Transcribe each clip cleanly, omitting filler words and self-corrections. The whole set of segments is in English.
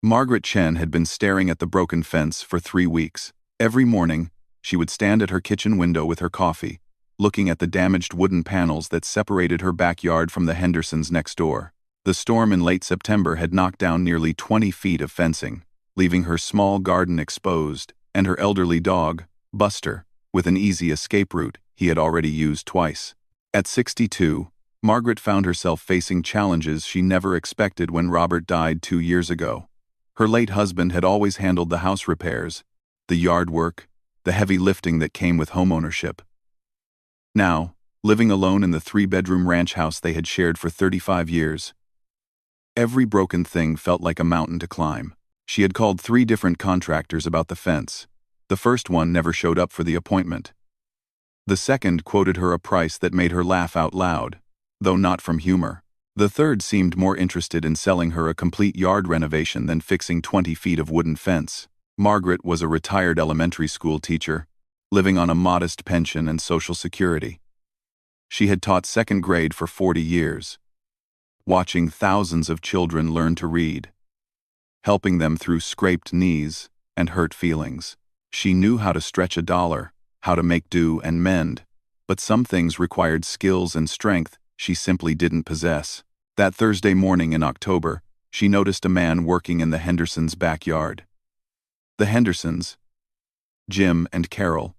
Margaret Chen had been staring at the broken fence for 3 weeks. Every morning, she would stand at her kitchen window with her coffee, looking at the damaged wooden panels that separated her backyard from the Hendersons next door. The storm in late September had knocked down nearly 20 feet of fencing, leaving her small garden exposed, and her elderly dog, Buster, with an easy escape route he had already used twice. At 62, Margaret found herself facing challenges she never expected when Robert died 2 years ago. Her late husband had always handled the house repairs, the yard work, the heavy lifting that came with homeownership. Now, living alone in the 3-bedroom ranch house they had shared for 35 years, every broken thing felt like a mountain to climb. She had called 3 different contractors about the fence. The first one never showed up for the appointment. The second quoted her a price that made her laugh out loud, though not from humor. The third seemed more interested in selling her a complete yard renovation than fixing 20 feet of wooden fence. Margaret was a retired elementary school teacher, living on a modest pension and Social Security. She had taught 2nd grade for 40 years, watching thousands of children learn to read, helping them through scraped knees and hurt feelings. She knew how to stretch a dollar, how to make do and mend, but some things required skills and strength she simply didn't possess. That Thursday morning in October, she noticed a man working in the Hendersons' backyard. The Hendersons, Jim and Carol,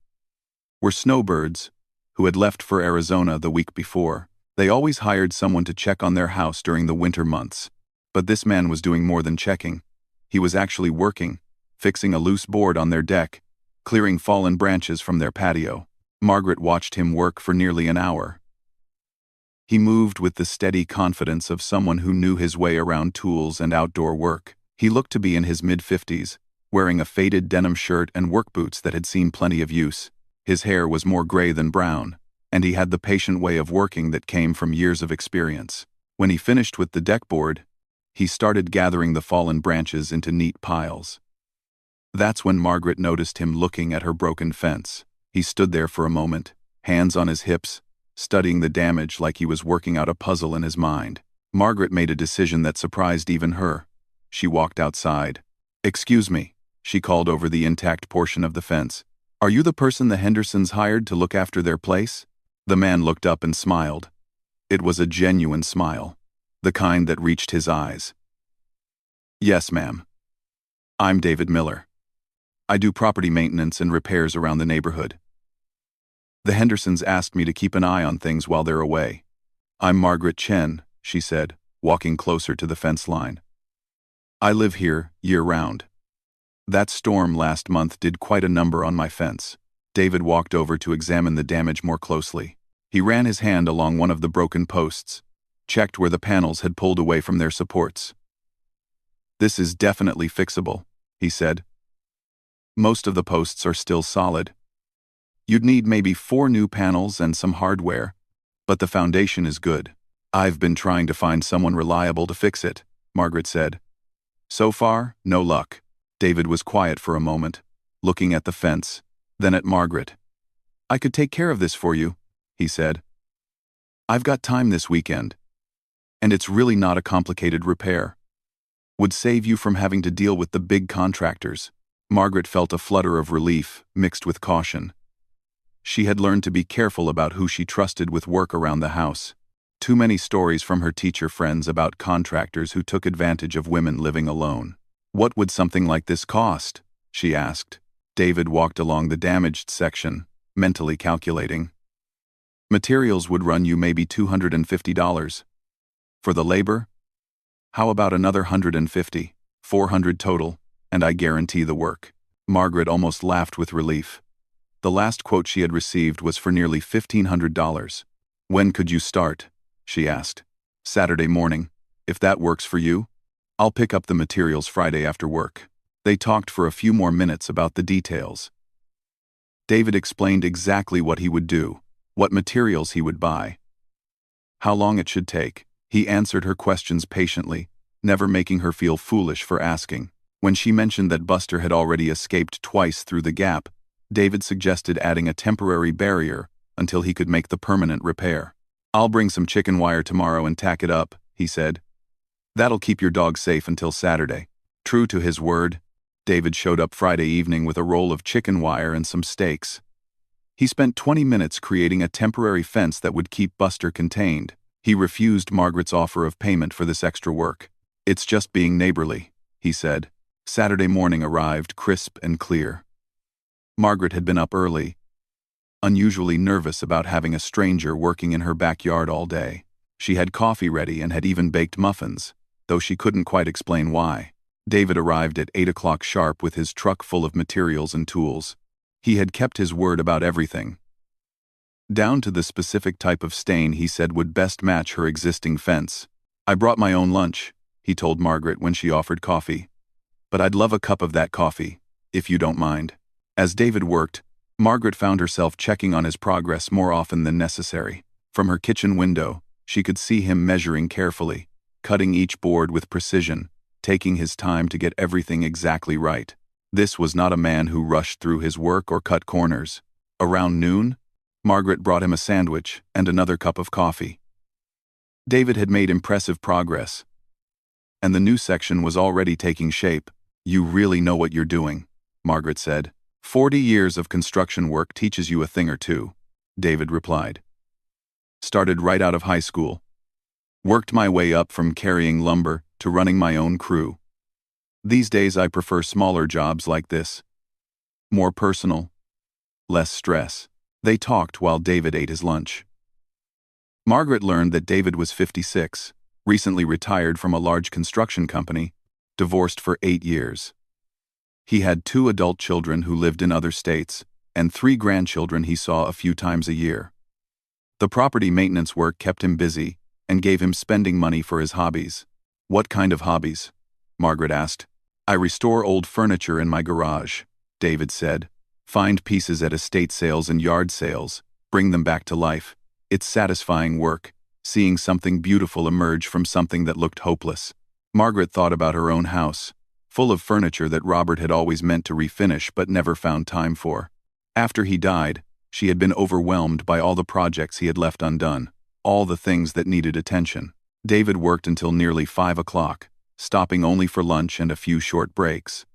were snowbirds who had left for Arizona the week before. They always hired someone to check on their house during the winter months. But this man was doing more than checking. He was actually working, fixing a loose board on their deck, clearing fallen branches from their patio. Margaret watched him work for nearly an hour. He moved with the steady confidence of someone who knew his way around tools and outdoor work. He looked to be in his mid-50s, wearing a faded denim shirt and work boots that had seen plenty of use. His hair was more gray than brown, and he had the patient way of working that came from years of experience. When he finished with the deck board, he started gathering the fallen branches into neat piles. That's when Margaret noticed him looking at her broken fence. He stood there for a moment, hands on his hips, studying the damage like he was working out a puzzle in his mind. Margaret made a decision that surprised even her. She walked outside. "Excuse me," she called over the intact portion of the fence. "Are you the person the Hendersons hired to look after their place?" The man looked up and smiled. It was a genuine smile, the kind that reached his eyes. "Yes, ma'am. I'm David Miller. I do property maintenance and repairs around the neighborhood. The Hendersons asked me to keep an eye on things while they're away. I'm Margaret Chen," she said, walking closer to the fence line. "I live here year-round. That storm last month did quite a number on my fence." David walked over to examine the damage more closely. He ran his hand along one of the broken posts, checked where the panels had pulled away from their supports. "This is definitely fixable," he said. "Most of the posts are still solid. You'd need maybe 4 new panels and some hardware, but the foundation is good." "I've been trying to find someone reliable to fix it," Margaret said. "So far, no luck." David was quiet for a moment, looking at the fence, then at Margaret. "I could take care of this for you," he said. "I've got time this weekend, and it's really not a complicated repair. Would save you from having to deal with the big contractors." Margaret felt a flutter of relief mixed with caution. She had learned to be careful about who she trusted with work around the house. Too many stories from her teacher friends about contractors who took advantage of women living alone. "What would something like this cost?" she asked. David walked along the damaged section, mentally calculating. "Materials would run you maybe $250. For the labor? How about another $150, $400 total, and I guarantee the work." Margaret almost laughed with relief. The last quote she had received was for nearly $1,500. "When could you start?" she asked. "Saturday morning, if that works for you. I'll pick up the materials Friday after work." They talked for a few more minutes about the details. David explained exactly what he would do, what materials he would buy, how long it should take. He answered her questions patiently, never making her feel foolish for asking. When she mentioned that Buster had already escaped twice through the gap, David suggested adding a temporary barrier until he could make the permanent repair. "I'll bring some chicken wire tomorrow and tack it up," he said. "That'll keep your dog safe until Saturday." True to his word, David showed up Friday evening with a roll of chicken wire and some steaks. He spent 20 minutes creating a temporary fence that would keep Buster contained. He refused Margaret's offer of payment for this extra work. "It's just being neighborly," he said. Saturday morning arrived crisp and clear. Margaret had been up early, unusually nervous about having a stranger working in her backyard all day. She had coffee ready and had even baked muffins, though she couldn't quite explain why. David arrived at 8 o'clock sharp with his truck full of materials and tools. He had kept his word about everything, down to the specific type of stain he said would best match her existing fence. "I brought my own lunch," he told Margaret when she offered coffee. "But I'd love a cup of that coffee, if you don't mind." As David worked, Margaret found herself checking on his progress more often than necessary. From her kitchen window, she could see him measuring carefully, cutting each board with precision, taking his time to get everything exactly right. This was not a man who rushed through his work or cut corners. Around noon, Margaret brought him a sandwich and another cup of coffee. David had made impressive progress, and the new section was already taking shape. "You really know what you're doing," Margaret said. 40 years of construction work teaches you a thing or two," David replied. "Started right out of high school. Worked my way up from carrying lumber to running my own crew. These days I prefer smaller jobs like this. More personal, less stress." They talked while David ate his lunch. Margaret learned that David was 56, recently retired from a large construction company, divorced for 8 years. He had 2 adult children who lived in other states, and 3 grandchildren he saw a few times a year. The property maintenance work kept him busy and gave him spending money for his hobbies. "What kind of hobbies?" Margaret asked. "I restore old furniture in my garage," David said. "Find pieces at estate sales and yard sales, bring them back to life. It's satisfying work, seeing something beautiful emerge from something that looked hopeless." Margaret thought about her own house, full of furniture that Robert had always meant to refinish but never found time for. After he died, she had been overwhelmed by all the projects he had left undone, all the things that needed attention. David worked until nearly 5 o'clock, stopping only for lunch and a few short breaks.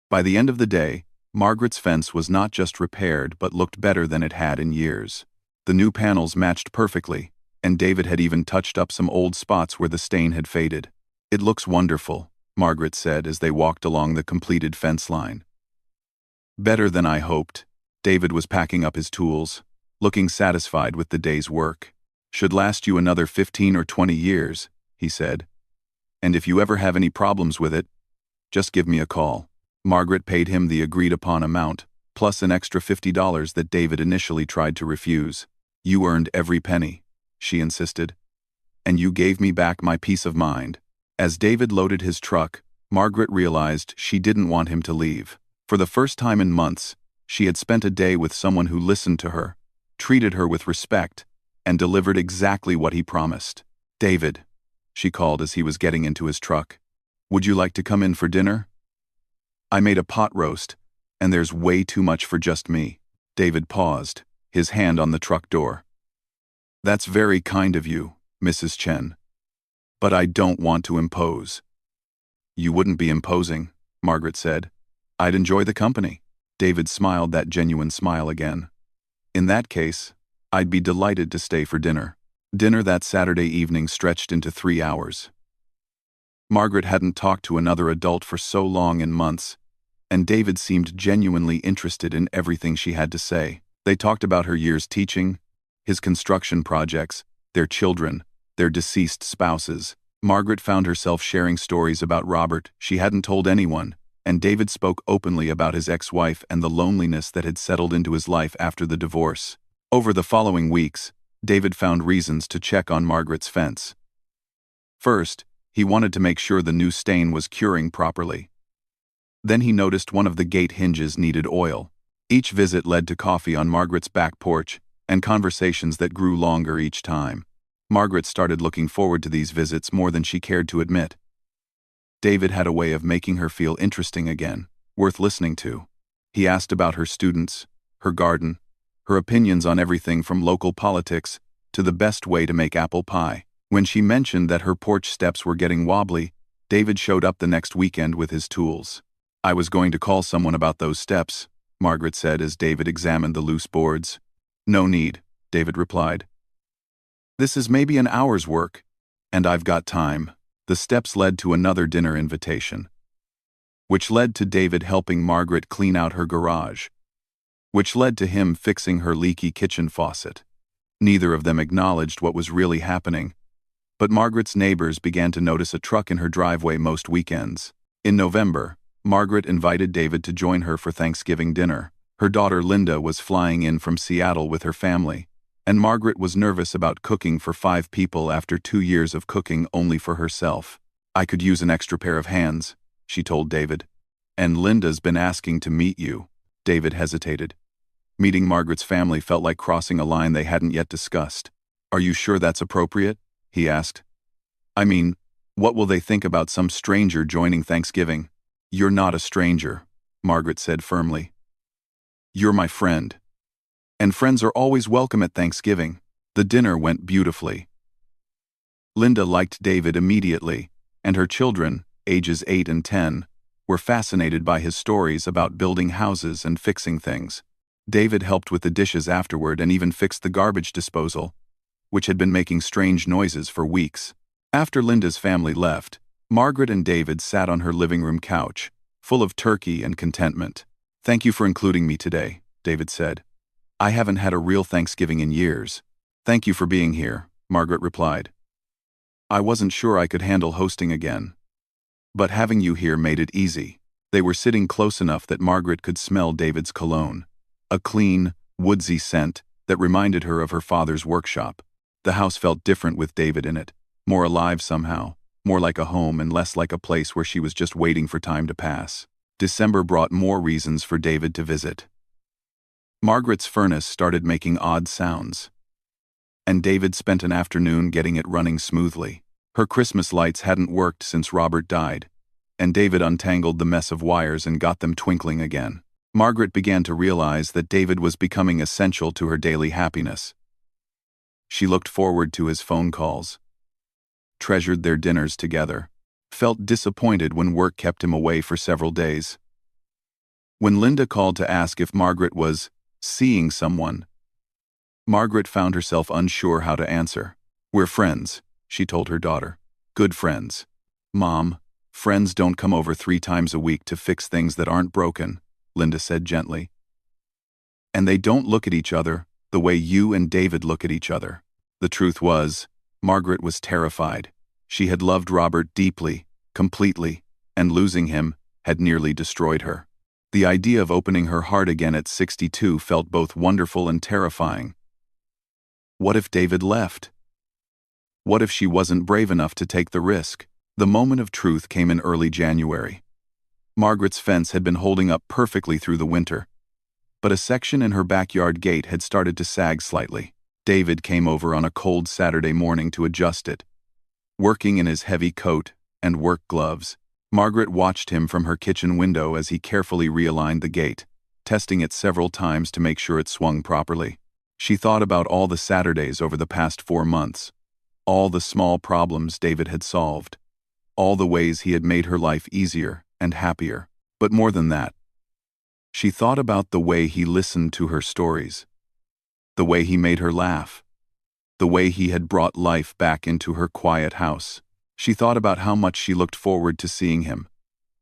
By the end of the day, Margaret's fence was not just repaired but looked better than it had in years. The new panels matched perfectly, and David had even touched up some old spots where the stain had faded. "It looks wonderful," Margaret said as they walked along the completed fence line. "Better than I hoped." David was packing up his tools, looking satisfied with the day's work. "Should last you another 15 or 20 years, he said. "And if you ever have any problems with it, just give me a call." Margaret paid him the agreed-upon amount, plus an extra $50 that David initially tried to refuse. "You earned every penny," she insisted. "And you gave me back my peace of mind." As David loaded his truck, Margaret realized she didn't want him to leave. For the first time in months, she had spent a day with someone who listened to her, treated her with respect, and delivered exactly what he promised. "David," she called as he was getting into his truck. "Would you like to come in for dinner? I made a pot roast, and there's way too much for just me." David paused, his hand on the truck door. "That's very kind of you, Mrs. Chen. But I don't want to impose." "You wouldn't be imposing," Margaret said. "I'd enjoy the company." David smiled that genuine smile again. "In that case, I'd be delighted to stay for dinner." Dinner that Saturday evening stretched into 3 hours. Margaret hadn't talked to another adult for so long in months, and David seemed genuinely interested in everything she had to say. They talked about her years teaching, his construction projects, their children, their deceased spouses. Margaret found herself sharing stories about Robert she hadn't told anyone, and David spoke openly about his ex-wife and the loneliness that had settled into his life after the divorce. Over the following weeks, David found reasons to check on Margaret's fence. First, he wanted to make sure the new stain was curing properly. Then he noticed one of the gate hinges needed oil. Each visit led to coffee on Margaret's back porch and conversations that grew longer each time. Margaret started looking forward to these visits more than she cared to admit. David had a way of making her feel interesting again, worth listening to. He asked about her students, her garden, her opinions on everything from local politics to the best way to make apple pie. When she mentioned that her porch steps were getting wobbly, David showed up the next weekend with his tools. "I was going to call someone about those steps," Margaret said as David examined the loose boards. "No need," David replied. "This is maybe an hour's work, and I've got time." The steps led to another dinner invitation, which led to David helping Margaret clean out her garage, which led to him fixing her leaky kitchen faucet. Neither of them acknowledged what was really happening, but Margaret's neighbors began to notice a truck in her driveway most weekends. In November, Margaret invited David to join her for Thanksgiving dinner. Her daughter Linda was flying in from Seattle with her family, and Margaret was nervous about cooking for 5 people after 2 years of cooking only for herself. "I could use an extra pair of hands," she told David. "And Linda's been asking to meet you." David hesitated. Meeting Margaret's family felt like crossing a line they hadn't yet discussed. "Are you sure that's appropriate?" he asked. "I mean, what will they think about some stranger joining Thanksgiving?" "You're not a stranger," Margaret said firmly. "You're my friend. And friends are always welcome at Thanksgiving." The dinner went beautifully. Linda liked David immediately, and her children, ages 8 and 10, were fascinated by his stories about building houses and fixing things. David helped with the dishes afterward and even fixed the garbage disposal, which had been making strange noises for weeks. After Linda's family left, Margaret and David sat on her living room couch, full of turkey and contentment. "Thank you for including me today," David said. "I haven't had a real Thanksgiving in years." "Thank you for being here," Margaret replied. "I wasn't sure I could handle hosting again. But having you here made it easy." They were sitting close enough that Margaret could smell David's cologne, a clean, woodsy scent that reminded her of her father's workshop. The house felt different with David in it, more alive somehow, more like a home and less like a place where she was just waiting for time to pass. December brought more reasons for David to visit. Margaret's furnace started making odd sounds, and David spent an afternoon getting it running smoothly. Her Christmas lights hadn't worked since Robert died, and David untangled the mess of wires and got them twinkling again. Margaret began to realize that David was becoming essential to her daily happiness. She looked forward to his phone calls, treasured their dinners together, felt disappointed when work kept him away for several days. When Linda called to ask if Margaret was seeing someone, Margaret found herself unsure how to answer. "We're friends," she told her daughter. "Good friends." "Mom, friends don't come over 3 times a week to fix things that aren't broken," Linda said gently. "And they don't look at each other the way you and David look at each other." The truth was, Margaret was terrified. She had loved Robert deeply, completely, and losing him had nearly destroyed her. The idea of opening her heart again at 62 felt both wonderful and terrifying. What if David left? What if she wasn't brave enough to take the risk? The moment of truth came in early January. Margaret's fence had been holding up perfectly through the winter, but a section in her backyard gate had started to sag slightly. David came over on a cold Saturday morning to adjust it. Working in his heavy coat and work gloves, Margaret watched him from her kitchen window as he carefully realigned the gate, testing it several times to make sure it swung properly. She thought about all the Saturdays over the past 4 months, all the small problems David had solved, all the ways he had made her life easier and happier. But more than that, she thought about the way he listened to her stories, the way he made her laugh, the way he had brought life back into her quiet house. She thought about how much she looked forward to seeing him,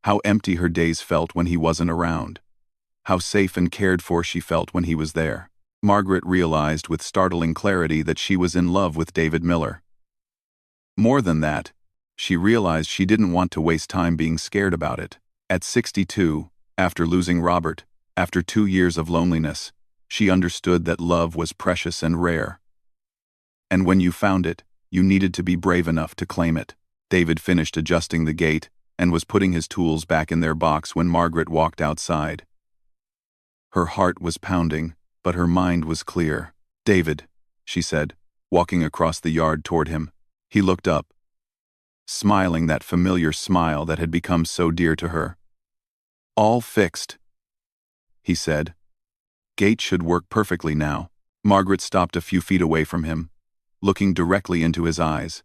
how empty her days felt when he wasn't around, how safe and cared for she felt when he was there. Margaret realized with startling clarity that she was in love with David Miller. More than that, she realized she didn't want to waste time being scared about it. At 62, after losing Robert, after 2 years of loneliness, she understood that love was precious and rare. And when you found it, you needed to be brave enough to claim it. David finished adjusting the gate and was putting his tools back in their box when Margaret walked outside. Her heart was pounding, but her mind was clear. "David," she said, walking across the yard toward him. He looked up, smiling that familiar smile that had become so dear to her. "All fixed," he said. "Gate should work perfectly now." Margaret stopped a few feet away from him, looking directly into his eyes.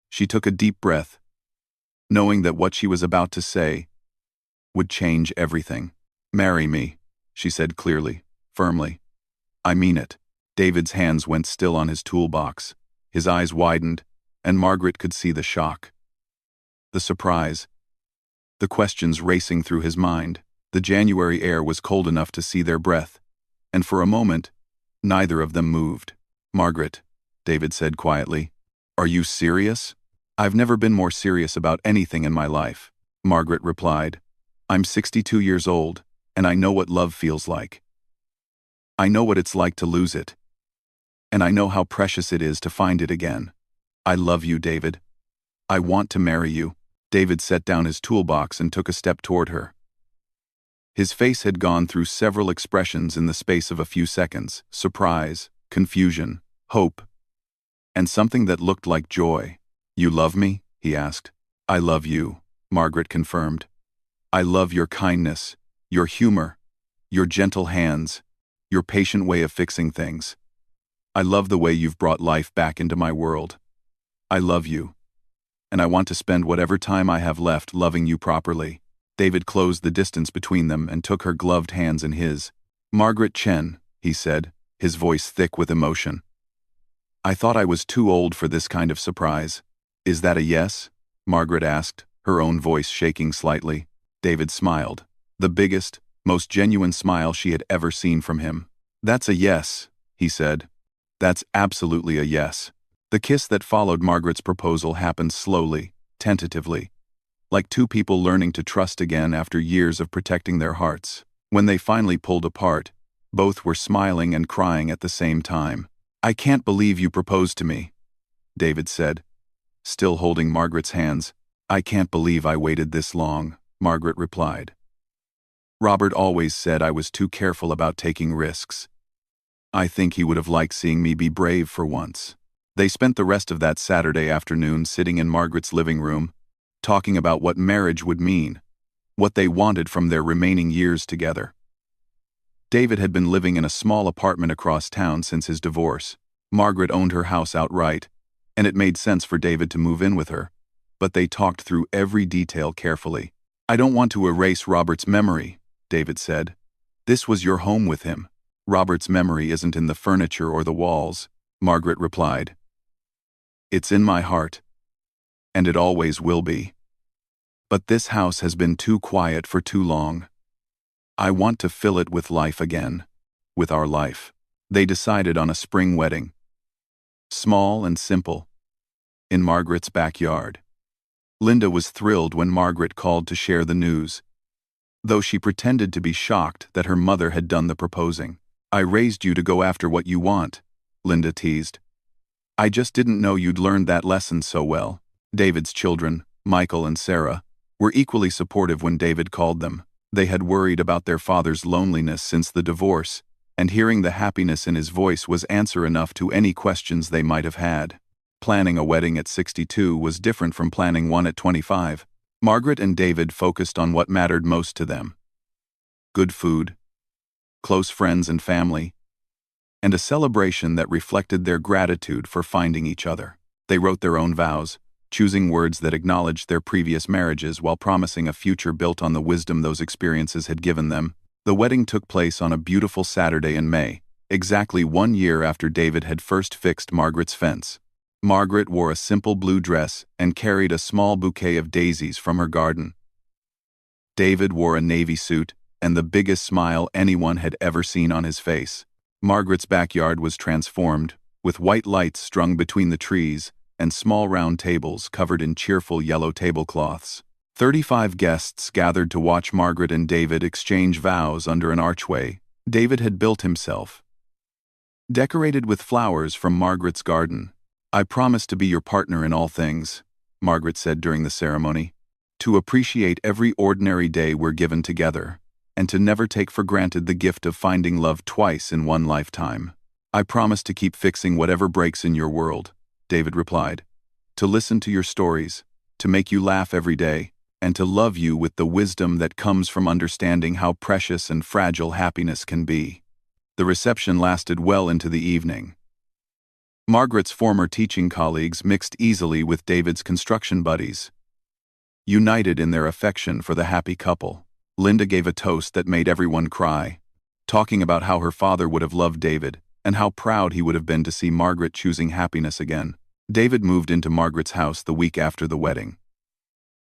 She took a deep breath. knowing that what she was about to say would change everything. "Marry me," she said clearly, firmly. "I mean it." David's hands went still on his toolbox. His eyes widened, and Margaret could see the shock, the surprise, the questions racing through his mind. The January air was cold enough to see their breath, and for a moment, neither of them moved. "Margaret," David said quietly, "are you serious?" "I've never been more serious about anything in my life," Margaret replied. "I'm 62 years old, and I know what love feels like. I know what it's like to lose it. And I know how precious it is to find it again. I love you, David. I want to marry you." David set down his toolbox and took a step toward her. His face had gone through several expressions in the space of a few seconds: surprise, confusion, hope, and something that looked like joy. "You love me?" he asked. "I love you," Margaret confirmed. "I love your kindness, your humor, your gentle hands, your patient way of fixing things. I love the way you've brought life back into my world. I love you, and I want to spend whatever time I have left loving you properly." David closed the distance between them and took her gloved hands in his. "Margaret Chen," he said, his voice thick with emotion. "I thought I was too old for this kind of surprise." "Is that a yes?" Margaret asked, her own voice shaking slightly. David smiled, the biggest, most genuine smile she had ever seen from him. "That's a yes," he said. "That's absolutely a yes." The kiss that followed Margaret's proposal happened slowly, tentatively, like two people learning to trust again after years of protecting their hearts. When they finally pulled apart, both were smiling and crying at the same time. "I can't believe you proposed to me," David said, still holding Margaret's hands. "I can't believe I waited this long," Margaret replied. "Robert always said I was too careful about taking risks. I think he would have liked seeing me be brave for once." They spent the rest of that Saturday afternoon sitting in Margaret's living room, talking about what marriage would mean, what they wanted from their remaining years together. David had been living in a small apartment across town since his divorce. Margaret owned her house outright, and it made sense for David to move in with her, but they talked through every detail carefully. "I don't want to erase Robert's memory," David said. "This was your home with him. Robert's memory isn't in the furniture or the walls," Margaret replied. "It's in my heart, and it always will be. But this house has been too quiet for too long. I want to fill it with life again, with our life." They decided on a spring wedding. Small and simple, in Margaret's backyard. Linda was thrilled when Margaret called to share the news, though she pretended to be shocked that her mother had done the proposing. "I raised you to go after what you want," Linda teased. "I just didn't know you'd learned that lesson so well." David's children, Michael and Sarah, were equally supportive when David called them. They had worried about their father's loneliness since the divorce, and hearing the happiness in his voice was answer enough to any questions they might have had. Planning a wedding at 62 was different from planning one at 25. Margaret and David focused on what mattered most to them: good food, close friends and family, and a celebration that reflected their gratitude for finding each other. They wrote their own vows, choosing words that acknowledged their previous marriages while promising a future built on the wisdom those experiences had given them. The wedding took place on a beautiful Saturday in May, exactly 1 year after David had first fixed Margaret's fence. Margaret wore a simple blue dress and carried a small bouquet of daisies from her garden. David wore a navy suit and the biggest smile anyone had ever seen on his face. Margaret's backyard was transformed, with white lights strung between the trees and small round tables covered in cheerful yellow tablecloths. 35 guests gathered to watch Margaret and David exchange vows under an archway David had built himself, decorated with flowers from Margaret's garden. "I promise to be your partner in all things," Margaret said during the ceremony, "to appreciate every ordinary day we're given together, and to never take for granted the gift of finding love twice in one lifetime. I promise to keep fixing whatever breaks in your world," David replied, "to listen to your stories, to make you laugh every day, and to love you with the wisdom that comes from understanding how precious and fragile happiness can be." The reception lasted well into the evening. Margaret's former teaching colleagues mixed easily with David's construction buddies. united in their affection for the happy couple. Linda gave a toast that made everyone cry, talking about how her father would have loved David and how proud he would have been to see Margaret choosing happiness again. David moved into Margaret's house the week after the wedding.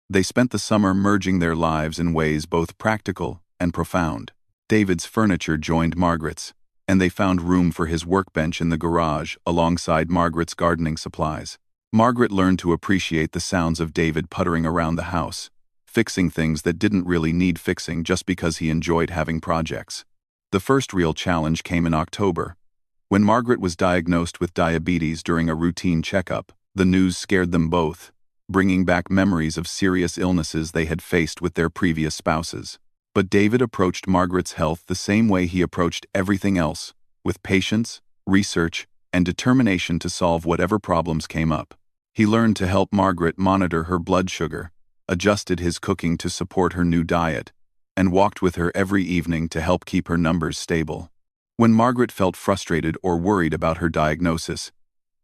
They spent the summer merging their lives in ways both practical and profound. David's furniture joined Margaret's, and they found room for his workbench in the garage alongside Margaret's gardening supplies. Margaret learned to appreciate the sounds of David puttering around the house, fixing things that didn't really need fixing just because he enjoyed having projects. The first real challenge came in October. When Margaret was diagnosed with diabetes during a routine checkup, the news scared them both, bringing back memories of serious illnesses they had faced with their previous spouses. But David approached Margaret's health the same way he approached everything else, with patience, research, and determination to solve whatever problems came up. He learned to help Margaret monitor her blood sugar, adjusted his cooking to support her new diet, and walked with her every evening to help keep her numbers stable. When Margaret felt frustrated or worried about her diagnosis,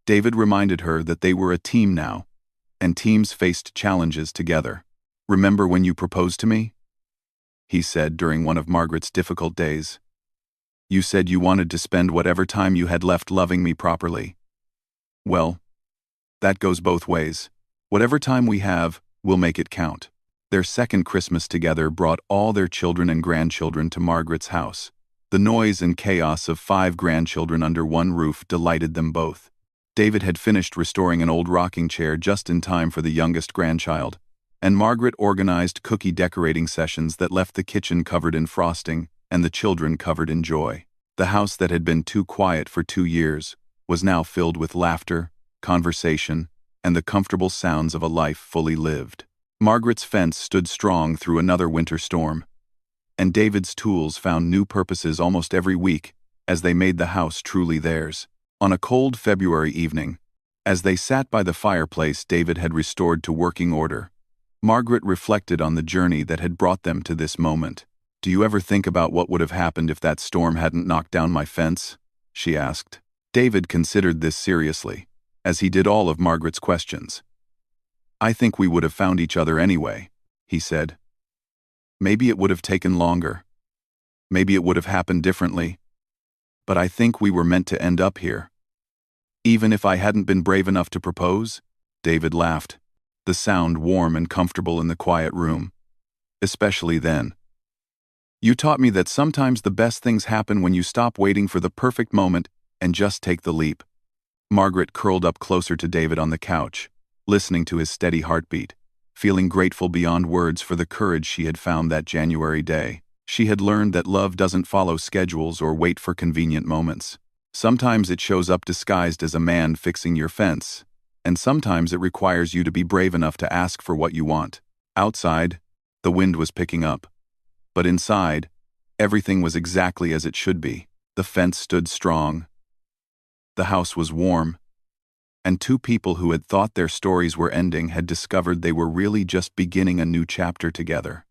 David reminded her that they were a team now, and teams faced challenges together. "Remember when you proposed to me?" he said during one of Margaret's difficult days. "You said you wanted to spend whatever time you had left loving me properly. Well, that goes both ways. Whatever time we have, we'll make it count." Their second Christmas together brought all their children and grandchildren to Margaret's house. The noise and chaos of 5 grandchildren under one roof delighted them both. David had finished restoring an old rocking chair just in time for the youngest grandchild, and Margaret organized cookie decorating sessions that left the kitchen covered in frosting and the children covered in joy. The house that had been too quiet for 2 years was now filled with laughter, conversation, and the comfortable sounds of a life fully lived. Margaret's fence stood strong through another winter storm, and David's tools found new purposes almost every week as they made the house truly theirs. On a cold February evening, as they sat by the fireplace David had restored to working order, Margaret reflected on the journey that had brought them to this moment. "Do you ever think about what would have happened if that storm hadn't knocked down my fence?" she asked. David considered this seriously, as he did all of Margaret's questions. "I think we would have found each other anyway," he said. "Maybe it would have taken longer. Maybe it would have happened differently. But I think we were meant to end up here. Even if I hadn't been brave enough to propose?" David laughed, the sound warm and comfortable in the quiet room. "Especially then. You taught me that sometimes the best things happen when you stop waiting for the perfect moment and just take the leap." Margaret curled up closer to David on the couch, listening to his steady heartbeat, feeling grateful beyond words for the courage she had found that January day. She had learned that love doesn't follow schedules or wait for convenient moments. Sometimes it shows up disguised as a man fixing your fence, and sometimes it requires you to be brave enough to ask for what you want. Outside, the wind was picking up, but inside, everything was exactly as it should be. The fence stood strong. The house was warm, and 2 people who had thought their stories were ending had discovered they were really just beginning a new chapter together.